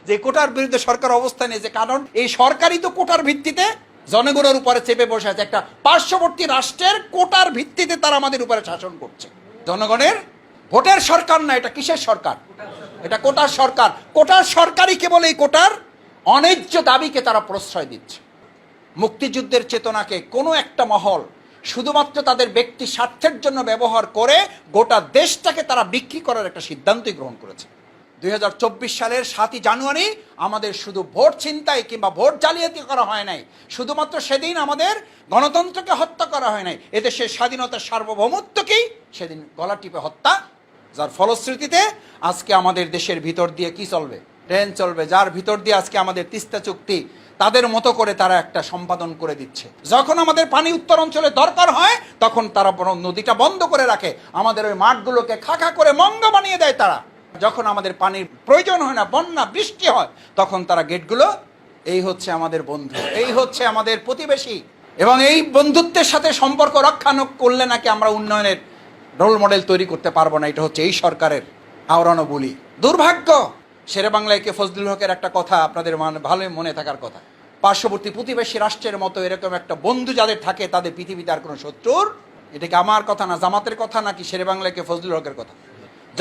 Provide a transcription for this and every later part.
যে কোটার বিরুদ্ধে সরকার অবস্থান নিয়েছে, কারণ এই সরকারই তো কোটার ভিত্তিতে জনগণের উপরে চেপে বসে আছে। একটা পার্শ্ববর্তী রাষ্ট্রের কোটার ভিত্তিতে তারা আমাদের উপরে শাসন করছে। জনগণের ভোটের সরকার না, এটা কিসের সরকার? এটা কোটার সরকার। কোটার সরকারই কেবল এই কোটার অন্যায্য দাবিকে তারা প্রশ্রয় দিচ্ছে। মুক্তিযুদ্ধের চেতনাকে কোনো একটা মহল শুধুমাত্র তাদের ব্যক্তি স্বার্থের জন্য ব্যবহার করে গোটা দেশটাকে তারা বিক্রি করার একটা সিদ্ধান্তই গ্রহণ করেছে। 2024 সালের 7ই জানুয়ারি আমাদের শুধু ভোট ছিনতাই কিংবা ভোট জালিয়াতি করা হয় নাই, শুধুমাত্র সেদিন আমাদের গণতন্ত্রকে হত্যা করা হয় নাই, এদেশের স্বাধীনতার সার্বভৌমত্বকেই সেদিন গলা টিপে হত্যা, যার ফলশ্রুতিতে আজকে আমাদের দেশের ভিতর দিয়ে কি চলবে? ট্রেন চলবে, যার ভিতর দিয়ে আজকে আমাদের তিস্তা চুক্তি তাদের মতো করে তারা একটা সম্পাদন করে দিচ্ছে। যখন আমাদের পানি উত্তর অঞ্চলে দরকার হয় তখন তারা নদীটা বন্ধ করে রাখে, আমাদের ওই মাঠগুলোকে খাখা করে মঙ্গা বানিয়ে দেয় তারা। যখন আমাদের পানির প্রয়োজন হয় না, বন্যা বৃষ্টি হয়, তখন তারা গেটগুলো, এই হচ্ছে আমাদের বন্ধু, এই হচ্ছে আমাদের প্রতিবেশী, এবং এই বন্ধুত্বের সাথে সম্পর্ক রক্ষা করলে নাকি আমরা উন্নয়নের রোল মডেল তৈরি করতে পারবো না। এটা হচ্ছে এই সরকারের আওড়ানো বুলি। দুর্ভাগ্য। শেরেবাংলায় কে ফজলুল হকের একটা কথা আপনাদের ভালোই মনে থাকার কথা, পার্শ্ববর্তী প্রতিবেশী রাষ্ট্রের মতো এরকম একটা বন্ধু যাদের থাকে তাদের পৃথিবীতে আর কোনো শত্রুর। এটা কি আমার কথা না, জামাতের কথা, নাকি শেরেবাংলায় কে ফজলুল হকের কথা?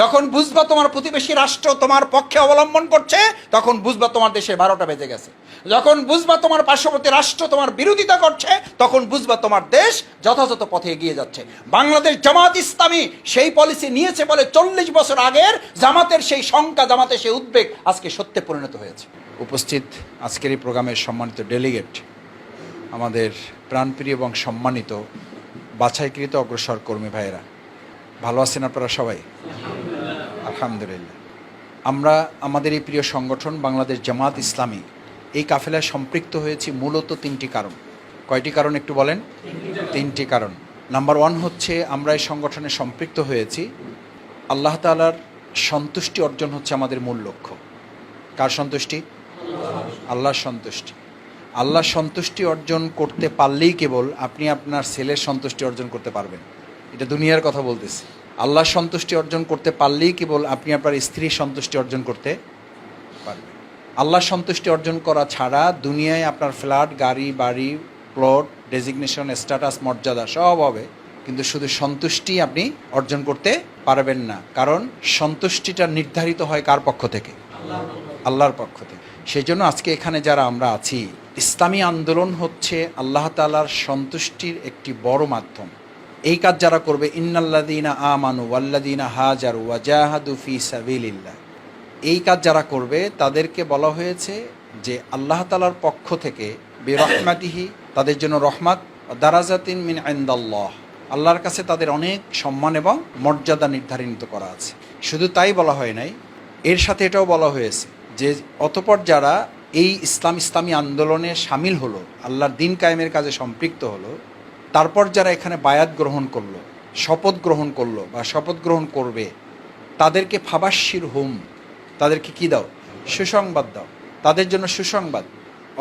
যখন বুঝবা তোমার প্রতিবেশী রাষ্ট্র তোমার পক্ষে অবলম্বন করছে, তখন বুঝবা তোমার দেশে 12টা বেজে গেছে। যখন বুঝবা তোমার পার্শ্ববর্তী রাষ্ট্র তোমার বিরোধিতা করছে, তখন বুঝবা তোমার দেশ যথাযথ পথে এগিয়ে যাচ্ছে। বাংলাদেশ জামাত ইসলামী সেই পলিসি নিয়েছে বলে 40 বছর আগের জামাতের সেই শঙ্কা, জামাতের সেই উদ্বেগ আজকে সত্যে পরিণত হয়েছে। উপস্থিত আজকের এই প্রোগ্রামের সম্মানিত ডেলিগেট, আমাদের প্রাণপ্রিয় এবং সম্মানিত বাছাইকৃত অগ্রসর কর্মী ভাইয়েরা, ভালো আছেন আপনারা সবাই? আলহামদুলিল্লাহ। আমরা আমাদের এই প্রিয় সংগঠন বাংলাদেশ জামাত ইসলামী এই কাফেলায় সম্পৃক্ত হয়েছি মূলত 3টি কারণ। কয়টি কারণ একটু বলেন? 3টি কারণ। নাম্বার 1 হচ্ছে আমরা এই সংগঠনে সম্পৃক্ত হয়েছি, আল্লাহ তাআলার সন্তুষ্টি অর্জন হচ্ছে আমাদের মূল লক্ষ্য। কার সন্তুষ্টি? আল্লাহর সন্তুষ্টি। আল্লাহর সন্তুষ্টি অর্জন করতে পারলেই কেবল আপনি আপনার ছেলের সন্তুষ্টি অর্জন করতে পারবেন। এটা দুনিয়ার কথা বলতেছি। আল্লাহর সন্তুষ্টি অর্জন করতে পারলেই কেবল আপনি আপনার স্ত্রীর সন্তুষ্টি অর্জন করতে পারবেন। আল্লাহর সন্তুষ্টি অর্জন করা ছাড়া দুনিয়ায় আপনার ফ্ল্যাট, গাড়ি, বাড়ি, প্লট, ডেজিগনেশন, স্ট্যাটাস, মর্যাদা সব হবে, কিন্তু শুধু সন্তুষ্টি আপনি অর্জন করতে পারবেন না। কারণ সন্তুষ্টিটা নির্ধারিত হয় কার পক্ষ থেকে? আল্লাহর পক্ষ থেকে। সেই জন্য আজকে এখানে যারা আমরা আছি, ইসলামী আন্দোলন হচ্ছে আল্লাহ তাআলার সন্তুষ্টির একটি বড় মাধ্যম। এই কাজ যারা করবে, ইন্নাল্লাযীনা আমানু ওয়াল্লাযীনা হাজারু ওয়া জাহাদু ফি সাবিলিল্লাহ, এই কাজ যারা করবে তাদেরকে বলা হয়েছে যে আল্লাহ তাআলার পক্ষ থেকে বিরহমাতিহি, তাদের জন্য রহমত, দারাজাতিন মিন ইনদাল্লাহ, আল্লাহর কাছে তাদের অনেক সম্মান এবং মর্যাদা নির্ধারিত করা আছে। শুধু তাই বলা হয় নাই, এর সাথে এটাও বলা হয়েছে যে অতঃপর যারা এই ইসলামী আন্দোলনে সামিল হলো, আল্লাহর দ্বীন কায়েমের কাজে সম্পৃক্ত হলো, তারপর যারা এখানে বায়াত গ্রহণ করলো, শপথ গ্রহণ করলো বা শপথ গ্রহণ করবে, তাদেরকে ফাবাশশির হুম, তাদেরকে কি দাও? সুসংবাদ দাও, তাদের জন্য সুসংবাদ।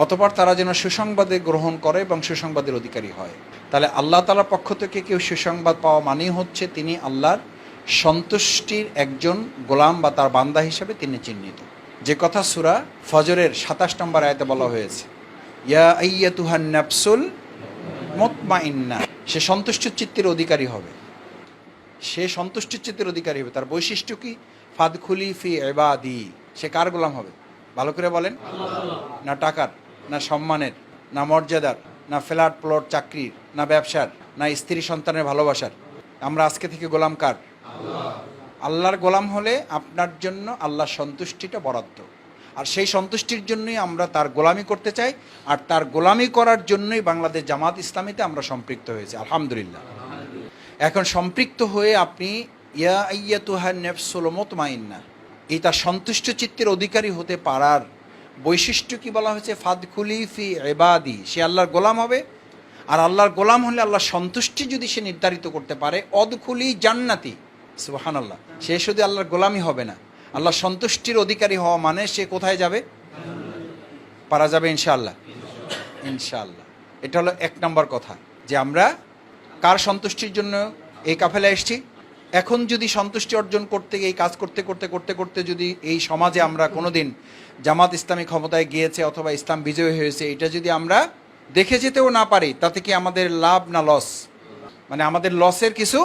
অতঃপর তারা যেন সুসংবাদে গ্রহণ করে এবং সুসংবাদের অধিকারী হয়। তাহলে আল্লাহ তাআলার পক্ষ থেকে কেউ সুসংবাদ পাওয়া মানেই হচ্ছে তিনি আল্লাহর সন্তুষ্টির একজন গোলাম বা তার বান্দা হিসেবে তিনি চিহ্নিত। যে কথা সূরা ফজরের 27 নম্বর আয়াতে বলা হয়েছে, ইয়া আইয়াতুহান নাফসুল মুতমাইন্না, সে সন্তুষ্ট চিত্তের অধিকারী হবে। সে সন্তুষ্ট চিত্তের অধিকারী হবে। তার বৈশিষ্ট্য কি? ফাদখুলি ফি ইবাদি, সে কার গোলাম হবে? ভালো করে বলেন। না টাকার, না সম্মানের, না মর্যাদার, না ফ্ল্যাট, প্লট, চাকরির, না ব্যবসার, না স্ত্রী সন্তানের ভালোবাসার। আমরা আজকে থেকে গোলাম কার? আল্লাহর গোলাম হলে আপনার জন্য আল্লাহর সন্তুষ্টিটা বরাদ্দ। আর সেই সন্তুষ্টির জন্যই আমরা তার গোলামি করতে চাই, আর তার গোলামি করার জন্যই বাংলাদেশ জামাত ইসলামীতে আমরা সম্পৃক্ত হয়েছি। আলহামদুলিল্লাহ। এখন সম্পৃক্ত হয়ে আপনি ইয়া আইয়াতুহান নাফসুল মুতমাইন্না, এই তার সন্তুষ্ট চিত্তের অধিকারী হতে পারার বৈশিষ্ট্য কি বলা হয়েছে? ফাদখুলি ফি ইবাদি, সে আল্লাহর গোলাম হবে। আর আল্লাহর গোলাম হলে আল্লাহর সন্তুষ্টি যদি সে নির্ধারিত করতে পারে, অদখুলি জান্নাতি, সুবহানাল্লাহ, সে শুধু আল্লাহর গোলামই হবে না, আল্লাহর সন্তুষ্টির অধিকারী হওয়া মানে সে কোথায় যাবে? পারা যাবে ইনশাআল্লাহ। ইনশাআল্লাহ। এটা হলো 1 নম্বর কথা, যে আমরা কার সন্তুষ্টির জন্য এই কাফেলায় এসেছি? এখন যদি সন্তুষ্টি অর্জন করতে গিয়ে এই কাজ করতে করতে করতে করতে যদি এই সমাজে আমরা কোনোদিন জামাত ইসলামী ক্ষমতায় গিয়েছে অথবা ইসলাম বিজয় হয়েছে এটা যদি আমরা দেখে যেতেও না পারি, তাতে কি আমাদের লাভ না লস? মানে আমাদের লসের কিছু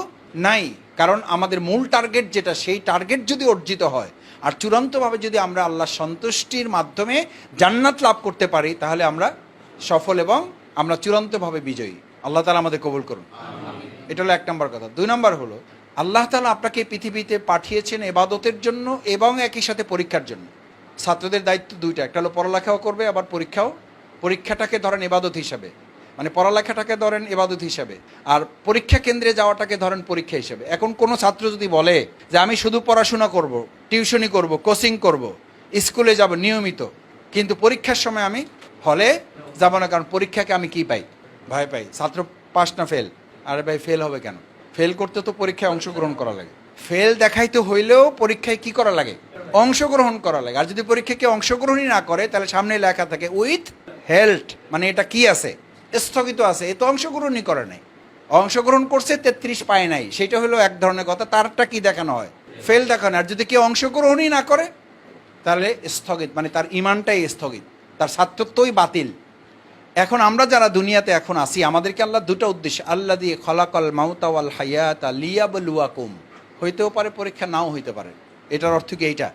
নাই, কারণ আমাদের মূল টার্গেট যেটা, সেই টার্গেট যদি অর্জিত হয় আর চূড়ান্তভাবে যদি আমরা আল্লাহর সন্তুষ্টির মাধ্যমে জান্নাত লাভ করতে পারি, তাহলে আমরা সফল এবং আমরা চূড়ান্তভাবে বিজয়ী। আল্লাহ তাআলা আমাদের কবুল করুন। এটা হলো 1 নম্বর কথা। 2 নম্বর হলো, আল্লাহ তাআলা আপনাকে পৃথিবীতে পাঠিয়েছেন ইবাদতের জন্য এবং একই সাথে পরীক্ষার জন্য। ছাত্রদের দায়িত্ব 2টা, একটা হলো পড়ালেখাও করবে, আবার পরীক্ষাটাকে ধরেন ইবাদত হিসাবে, মানে পড়ালেখাটাকে ধরেন ইবাদত হিসাবে, আর পরীক্ষা কেন্দ্রে যাওয়াটাকে ধরেন পরীক্ষা হিসাবে। এখন কোনো ছাত্র যদি বলে যে আমি শুধু পড়াশোনা করব, টিউশনি করব, কোচিং করব, স্কুলে যাব নিয়মিত, কিন্তু পরীক্ষার সময় আমি হলে যাব না, কারণ পরীক্ষাকে আমি কি পাই? ভয় পাই। ছাত্র পাস না ফেল? আরে ভাই, ফেল হবে কেন? ফেল করতে তো পরীক্ষায় অংশগ্রহণ করা লাগে। ফেল দেখাইতে হইলেও পরীক্ষায় কি করা লাগে? অংশগ্রহণ করা লাগে। আর যদি পরীক্ষাকে অংশগ্রহণই না করে, তাহলে সামনে লেখা থাকে উইথ হেল্ড, মানে এটা কি আছে? স্থগিত আছে। এ তো অংশগ্রহণই করে নাই। অংশগ্রহণ করছে 33 পায় নাই, সেটা হলো এক ধরনের কথা। তারটা কি দেখানো হয়? ফেল দেখানো। আর যদি কেউ অংশগ্রহণই না করে, তাহলে স্থগিত, মানে তার ইমানটাই স্থগিত, তার ছাত্রত্বই বাতিল। এখন আমরা যারা দুনিয়াতে এখন আসি, আমাদেরকে আল্লাহ 2টা উদ্দেশ্য, আল্লাহ দিয়ে খলাকল মাউতা ওয়াল হায়াতা লিয়াবলুয়াকুম, হইতেও পারে পরীক্ষা, নাও হইতে পারে। এটার অর্থ কি এইটা?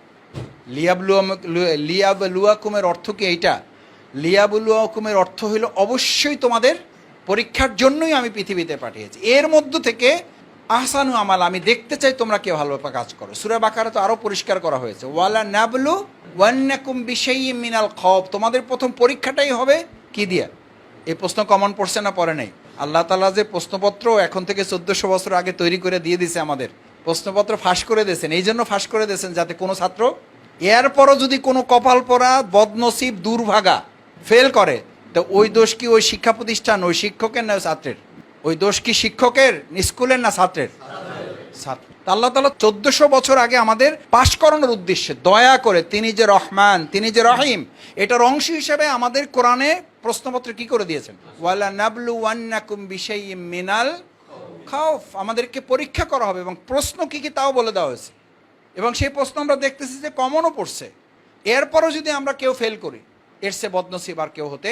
লিয়াবলুয়াকুমের অর্থ কি এইটা? লিয়াবলুয়াকুমের অর্থ হইল অবশ্যই তোমাদের পরীক্ষার জন্যই আমি পৃথিবীতে পাঠিয়েছি। এর মধ্য থেকে আহসানু আমাল, আমি দেখতে চাই তোমরা কে ভালোভাবে কাজ করো। সূরা বাকারা তো আরও পরিষ্কার করা হয়েছে, ওয়ালা নাবলু ওয়ান্নাকুম বিশাইইম মিনাল খাউফ, তোমাদের প্রথম পরীক্ষাটাই হবে কি দিয়া? এই প্রশ্ন কমন পড়ছে না পড়ে নাই? আল্লাহ তাআলা যে প্রশ্নপত্র এখন থেকে 1400 বছর আগে তৈরি করে দিয়ে দিছে, আমাদের প্রশ্নপত্র ফাঁস করে দিয়েছেন। এই জন্য ফাঁস করে দিয়েছেন যাতে কোনো ছাত্র এরপরও যদি কোনো কপাল পরা বদনসিব দুর্ভাগা ফেল করে, তো ওই দোষ কি ওই শিক্ষা প্রতিষ্ঠান, ওই শিক্ষকের না ছাত্রের? ওই দোষ কি শিক্ষকের, স্কুলের, না ছাত্রের? ছাত্র। আল্লাহ তাআলা 1400 বছর আগে আমাদের পাশ করানোর উদ্দেশ্যে দয়া করে, তিনি যে রহমান, তিনি যে রহিম, এটার অংশ হিসেবে আমাদের কোরআনে প্রশ্নপত্র কি করে দিয়েছেন? ওয়ালা নাবলু ওয়ান্নাকুম বিশাইইম মিনাল খাউফ, আমাদেরকে পরীক্ষা করা হবে, এবং প্রশ্ন কি কি তাও বলে দেওয়া হয়েছে। এবং সেই প্রশ্ন আমরা দেখতেছি যে কমনও পড়ছে। এরপরও যদি আমরা কেউ ফেল করি, এর চেয়ে বদনসিব আর কেউ হতে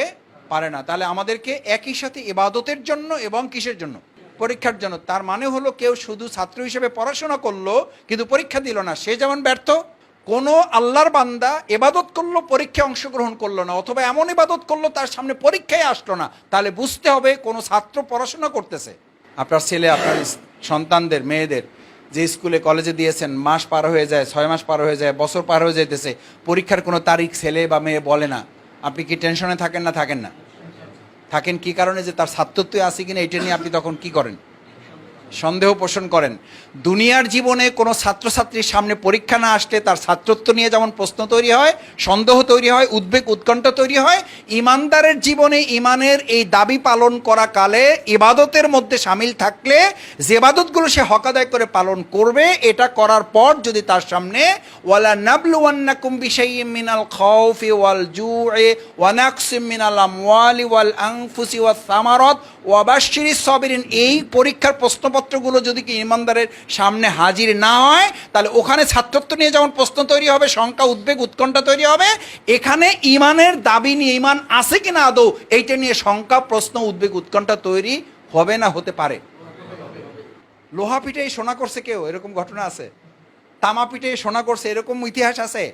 পারে না। তাহলে আমাদেরকে একই সাথে ইবাদতের জন্য এবং কিসের জন্য? পরীক্ষার জন্য। তার মানে হলো, কেউ শুধু ছাত্র হিসেবে পড়াশোনা করলো কিন্তু পরীক্ষা দিল না, সে যেমন ব্যর্থ। কোনো আল্লাহর বান্দা ইবাদত করলো, পরীক্ষায় অংশগ্রহণ করলো না, অথবা এমন ইবাদত করলো তার সামনে পরীক্ষায় আসলো না, তাহলে বুঝতে হবে কোনো ছাত্র পড়াশোনা করতেছে। আপনার ছেলে, আপনার সন্তানদের, মেয়েদের যে স্কুলে কলেজে দিয়েছেন, মাস পার হয়ে যায়, 6 মাস পার হয়ে যায়, বছর পার হয়ে যাইতেছে, পরীক্ষার কোনো তারিখ ছেলে বা মেয়ে বলে না, আপনি কি টেনশনে থাকেন না? থাকেন না? থাকেন কি কারণে? যে তার ছাত্রত্ব আছে কিনা এটা নিয়ে আপনি তখন কি করেন? সন্দেহ পোষণ করেন। দুনিয়ার জীবনে কোনো ছাত্রছাত্রীর সামনে পরীক্ষা না আসলে তার ছাত্রত্ব নিয়ে যেমন প্রশ্ন তৈরি হয়, সন্দেহ তৈরি হয়, উদ্বেগ উৎকণ্ঠা তৈরি হয়, ইমানদারের জীবনে ইমানের এই দাবি পালন করা কালে ইবাদতের মধ্যে সামিল থাকলে যে ইবাদতগুলো সে হক আদায় করে পালন করবে, এটা করার পর যদি তার সামনে ওয়ালা নাবলুওয়ান্নাকুম বিশাইইম মিনাল খাউফি ওয়াল জু'i ওয়া নাকসিম মিনাল আমওয়ালি ওয়াল আনফুসি ওয়াস সামারাত ওয়া বাশশিরিস সাবিরিন, এই পরীক্ষার প্রশ্নপত্রগুলো যদি কি ইমানদারের সামনে হাজির না হয়, তাহলে ওখানে ছাত্রত্ব নিয়ে যেমন প্রশ্ন তৈরি হবে, শঙ্কা, উদ্বেগ, উৎকণ্ঠা তৈরি হবে, এখানে ইমানের দাবি নিয়ে, ইমান আছে কিনা আদৌ, এইটা নিয়ে শঙ্কা, প্রশ্ন, উদ্বেগ, উৎকণ্ঠা তৈরি হবে না? হতে পারে। লোহা পিঠে সোনা করছে কেউ, এরকম ঘটনা আছে? তামা পিঠে সোনা করছে, এরকম ইতিহাস আছে?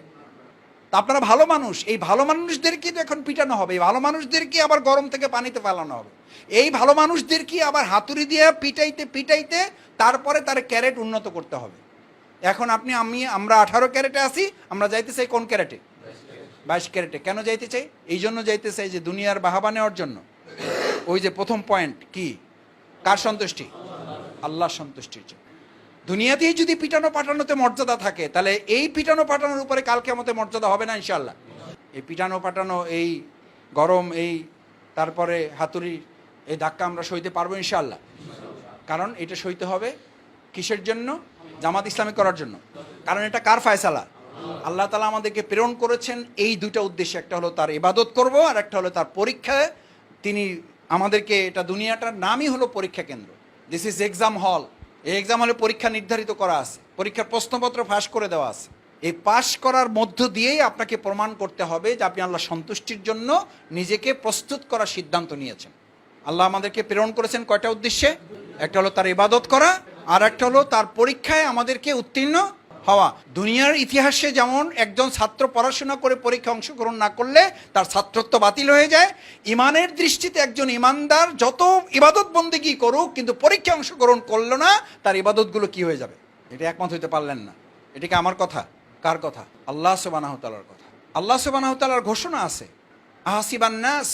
তা আপনারা ভালো মানুষ, এই ভালো মানুষদেরকে তো এখন পিটানো হবে, এই ভালো মানুষদেরকে আবার গরম থেকে পানিতে ফেলানো হবে, এই ভালো মানুষদেরকে আবার হাতুড়ি দিয়ে পিটাইতে পিটাইতে তারপরে তার ক্যারেট উন্নত করতে হবে। এখন আমরা 18 ক্যারেটে আছি, আমরা যাইতে চাই কোন ক্যারেটে? 22 ক্যারেটে। কেন যাইতে চাই? এই জন্য যাইতে চাই যে দুনিয়ার বাহাবা নেওয়ার জন্য। ওই যে প্রথম পয়েন্ট কি, কার সন্তুষ্টি? আল্লাহর সন্তুষ্টির জন্য। দুনিয়াতেই যদি পিটানো পাঠানোতে মর্যাদা থাকে, তাহলে এই পিটানো পাঠানোর উপরে কাল কিয়ামতে মর্যাদা হবে না ইনশাআল্লাহ? এই পিটানো পাঠানো, এই গরম, এই তারপরে হাতুড়ি, এই ধাক্কা আমরা সইতে পারবো ইনশাআল্লাহ? কারণ এটা সইতে হবে কিসের জন্য? জামাত ইসলামী করার জন্য। কারণ এটা কার ফায়সালা? আল্লাহ তাআলা আমাদেরকে প্রেরণ করেছেন এই 2টা উদ্দেশ্যে, একটা হলো তার ইবাদত করব, আর একটা হলো তার পরীক্ষায় তিনি আমাদেরকে, এটা দুনিয়াটার নামই হলো পরীক্ষা কেন্দ্র। দিস ইজ এক্সাম হল। এই এক্সাম হলে পরীক্ষা নির্ধারিত করা আছে, পরীক্ষার প্রশ্নপত্র ফাঁস করে দেওয়া আছে। এই পাশ করার মধ্য দিয়েই আপনাকে প্রমাণ করতে হবে যে আপনি আল্লাহ সন্তুষ্টির জন্য নিজেকে প্রস্তুত করার সিদ্ধান্ত নিয়েছেন। আল্লাহ আমাদেরকে প্রেরণ করেছেন কয়টা উদ্দেশ্যে? একটা হলো তার ইবাদত করা, আর একটা হলো তার পরীক্ষায় আমাদেরকে উত্তীর্ণ হওয়া। দুনিয়ার ইতিহাসে যেমন একজন ছাত্র পড়াশোনা করে পরীক্ষা অংশগ্রহণ না করলে তার ছাত্রত্ব বাতিল হয়ে যায়, ইমানের দৃষ্টিতে একজন ইমানদার যত ইবাদত বন্দেগী করুক কিন্তু পরীক্ষা অংশগ্রহণ করলো না, তার ইবাদতগুলো কি হয়ে যাবে? এটা একমত হইতে পারলেন না। এটা কি আমার কথা? কার কথা? আল্লাহ সুবহানাহু ওয়া তাআলার কথা। আল্লাহ সুবহানাহু ওয়া তাআলার ঘোষণা আছে, আহাসিবান নাস,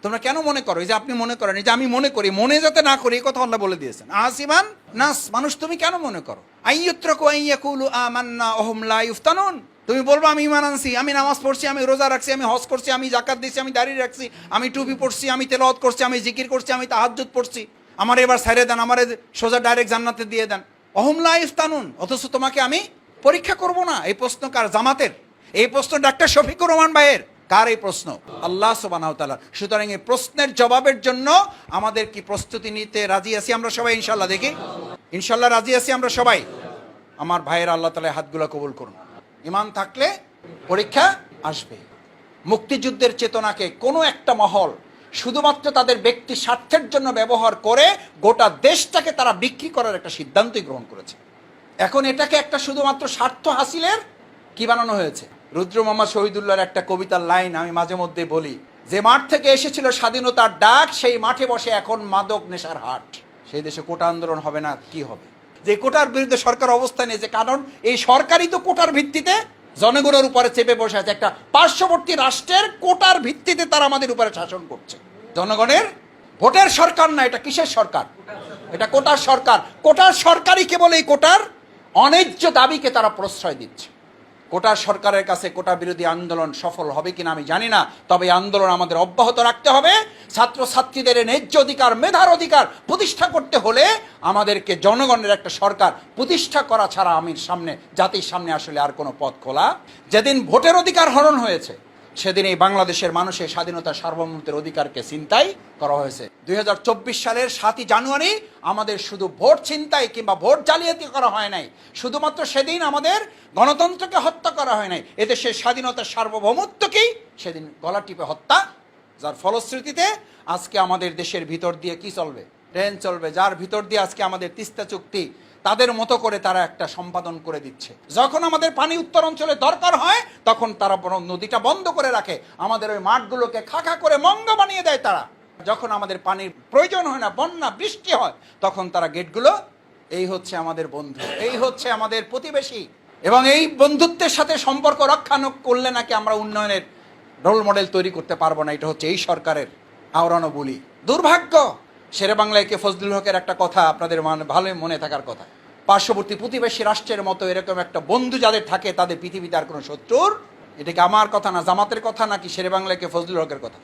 তোমরা কেন মনে করো? এই যে আপনি মনে করেন, এই যে আমি মনে করি, মনে যাতে না করি, এই কথা আল্লাহ বলে দিয়েছেন। আহাসিবান নাস, মানুষ তুমি কেন মনে করো? আইয়ুত্রাকু আইয়াকুলু আমান্না ওহুম লা ইফতানুন, তুমি বলবো আমি ঈমান আনছি, আমি নামাজ পড়ছি, আমি রোজা রাখছি, আমি হজ করছি, আমি যাকাত দিচ্ছি, আমি দাড়ি রাখছি, আমি টুপি পড়ছি, আমি তেলাওয়াত করছি, আমি জিকির করছি, আমি তাহাজ্জুদ পড়ছি, আমার এবার ছাইরে দেন, আমার সোজা ডাইরেক্ট জান্নাতে দিয়ে দেন। ওহুম লা ইফতানুন, অথচ তোমাকে আমি পরীক্ষা করব না। এই প্রশ্ন কার? জামাতের। এই প্রশ্ন ডাক্তার শফিকুর রহমান ভাইয়ের। কার এই প্রশ্ন? আল্লাহ সুবহানাহু ওয়া তাআলা। সুতরাং এই প্রশ্নের জবাবের জন্য আমাদের কি প্রস্তুতি নিতে রাজি আছি আমরা সবাই? ইনশাল্লাহ দেখি, ইনশাল্লাহ রাজি আছি আমরা সবাই। আমার ভাইয়ের আল্লাহ তাআলা হাতগুলো কবুল করুন। ঈমান থাকলে পরীক্ষা আসবে। মুক্তিযুদ্ধের চেতনাকে কোনো একটা মহল শুধুমাত্র তাদের ব্যক্তি স্বার্থের জন্য ব্যবহার করে গোটা দেশটাকে তারা বিক্রি করার একটা সিদ্ধান্তই গ্রহণ করেছে। এখন এটাকে একটা শুধুমাত্র স্বার্থ হাসিলের কি বানানো হয়েছে? রুদ্র মোহাম্মদ শহীদুল্লাহর একটা কবিতার লাইন আমি মাঝে মধ্যে বলি, যে মাঠ থেকে এসেছিল স্বাধীনতার ডাক, সেই মাঠে বসে এখন মাদক নেশার হাট। সেই দেশে কোটা আন্দোলন হবে না কি হবে? যে কোটার বিরুদ্ধে সরকার অবস্থান নিয়েছে, কারণ এই সরকারই তো কোটার ভিত্তিতে জনগণের উপরে চেপে বসে আছে। একটা পার্শ্ববর্তী রাষ্ট্রের কোটার ভিত্তিতে তারা আমাদের উপরে শাসন করছে। জনগণের ভোটের সরকার না, এটা কিসের সরকার? এটা কোটার সরকার। কোটার সরকারই কেবল এই কোটার অন্যায্য দাবিকে তারা প্রশ্রয় দিচ্ছে। কোটার সরকারের কাছে কোটা বিরোধী আন্দোলন সফল হবে কিনা আমি জানি না, তবে আন্দোলন আমাদের অব্যাহত রাখতে হবে। ছাত্রছাত্রীদের ন্যায্য অধিকার, মেধার অধিকার প্রতিষ্ঠা করতে হলে আমাদেরকে জনগণের একটা সরকার প্রতিষ্ঠা করা ছাড়া জাতির সামনে আসলে আর কোনো পথ খোলা। যেদিন ভোটের অধিকার হরণ হয়েছে সেদিন এই বাংলাদেশের মানুষের স্বাধীনতা সার্বভৌমত্বের অধিকারকে ছিনতাই করা হয়েছে। 2024 সালের 7ই জানুয়ারি আমাদের শুধু ভোট ছিনতাই কিংবা ভোট জালিয়াতি করা হয় নাই, শুধুমাত্র সেদিন আমাদের গণতন্ত্রকে হত্যা করা হয় নাই, এদেশের স্বাধীনতার সার্বভৌমত্বকেই সেদিন গলা টিপে হত্যা, যার ফলশ্রুতিতে আজকে আমাদের দেশের ভিতর দিয়ে কি চলবে? ট্রেন চলবে, যার ভিতর দিয়ে আজকে আমাদের তিস্তা চুক্তি তাদের মতো করে তারা একটা সম্পাদন করে দিচ্ছে। যখন আমাদের পানি উত্তর অঞ্চলে দরকার হয় তখন তারা বরং নদীটা বন্ধ করে রাখে, আমাদের ওই মাঠগুলোকে খাখা করে মঙ্গ বানিয়ে দেয় তারা। যখন আমাদের পানির প্রয়োজন হয় না, বন্যা বৃষ্টি হয়, তখন তারা গেটগুলো, এই হচ্ছে আমাদের বন্ধু, এই হচ্ছে আমাদের প্রতিবেশী, এবং এই বন্ধুত্বের সাথে সম্পর্ক রক্ষা করলে নাকি আমরা উন্নয়নের রোল মডেল তৈরি করতে পারবো না। এটা হচ্ছে এই সরকারের আওড়ানো বলি। দুর্ভাগ্য। শেরে বাংলায় কে ফজলুল হকের একটা কথা আপনাদের ভালোই মনে থাকার কথা, পার্শ্ববর্তী প্রতিবেশী রাষ্ট্রের মতো এরকম একটা বন্ধু যাদের থাকে তাদের পৃথিবীতে আর কোনো শত্রুর। এটা কি আমার কথা না, জামাতের কথা, নাকি শেরে বাংলায় কে ফজলুল হকের কথা?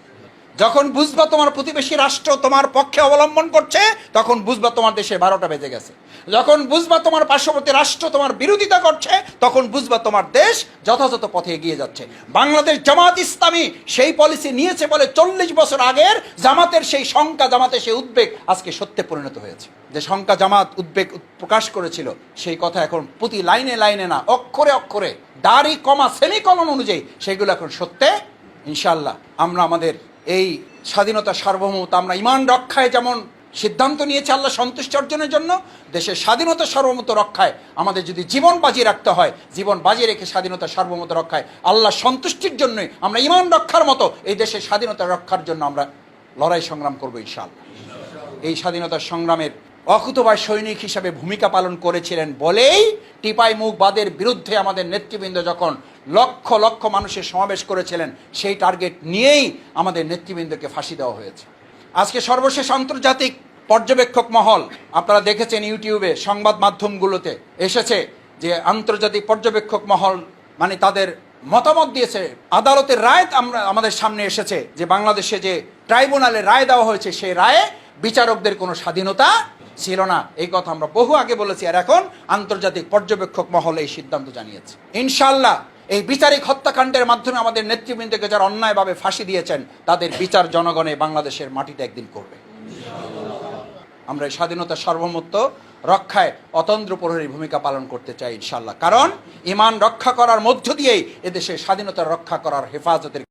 যখন বুঝবা তোমার প্রতিবেশী রাষ্ট্র তোমার পক্ষে অবলম্বন করছে তখন বুঝবা তোমার দেশে 12টা বেজে গেছে। যখন বুঝবা তোমার পার্শ্ববর্তী রাষ্ট্র তোমার বিরোধিতা করছে তখন বুঝবা তোমার দেশ যথাযথ পথে এগিয়ে যাচ্ছে। বাংলাদেশ জামাত ইসলামী সেই পলিসি নিয়েছে বলে 40 বছর আগের জামাতের সেই শঙ্কা, জামাতের সেই উদ্বেগ আজকে সত্যে পরিণত হয়েছে। যে শঙ্কা জামাত উদ্বেগ প্রকাশ করেছিল সেই কথা এখন প্রতি লাইনে লাইনে না, অক্ষরে অক্ষরে, দাড়ি কমা সেমিকলন অনুযায়ী সেগুলো এখন সত্যে। ইনশাআল্লাহ আমরা আমাদের এই স্বাধীনতা সার্বভৌমত্ব আমরা ঈমান রক্ষায় যেমন সিদ্ধান্ত নিয়েছে আল্লাহ সন্তুষ্টি অর্জনের জন্য, দেশের স্বাধীনতা সার্বভৌমত্ব রক্ষায় আমাদের যদি জীবন বাজি রাখতে হয়, জীবন বাজি রেখে স্বাধীনতা সার্বভৌমত্ব রক্ষায় আল্লাহ সন্তুষ্টির জন্যই আমরা ঈমান রক্ষার মতো এই দেশের স্বাধীনতা রক্ষার জন্য আমরা লড়াই সংগ্রাম করবো ইনশাআল্লাহ। এই স্বাধীনতা সংগ্রামের অকুতোভয় সৈনিক হিসাবে ভূমিকা পালন করেছিলেন বলেই টিপাই মুখবাদের বিরুদ্ধে আমাদের নেতৃবৃন্দ যখন লক্ষ লক্ষ মানুষের সমাবেশ করেছিলেন সেই টার্গেট নিয়েই আমাদের নেতৃবৃন্দকে ফাঁসি দেওয়া হয়েছে। আজকে সর্বশেষ আন্তর্জাতিক পর্যবেক্ষক মহল, আপনারা দেখেছেন ইউটিউবে সংবাদ মাধ্যমগুলোতে এসেছে যে আন্তর্জাতিক পর্যবেক্ষক মহল মানে তাদের মতামত দিয়েছে, আদালতের রায় আমাদের সামনে এসেছে যে বাংলাদেশে যে ট্রাইব্যুনালে রায় দেওয়া হয়েছে সেই রায়ে বিচারকদের কোনো স্বাধীনতা ছিল না। এই কথা আমরা বহু আগে বলেছি, আর এখন আন্তর্জাতিক পর্যবেক্ষক মহল এই সিদ্ধান্ত জানিয়েছে। ইনশাআল্লাহ এই বিচারিক হত্যাকাণ্ডের মাধ্যমে আমাদের নেতৃবৃন্দকে যারা অন্যায়ভাবে ফাঁসি দিয়েছেন তাদের বিচার জনগণে বাংলাদেশের মাটিতে একদিন করবে। আমরা এই স্বাধীনতার সার্বভৌমত্ব রক্ষায় অতন্দ্র প্রহরী ভূমিকা পালন করতে চাই ইনশাল্লাহ। কারণ ঈমান রক্ষা করার মধ্য দিয়েই এদেশের স্বাধীনতা রক্ষা করার হেফাজতের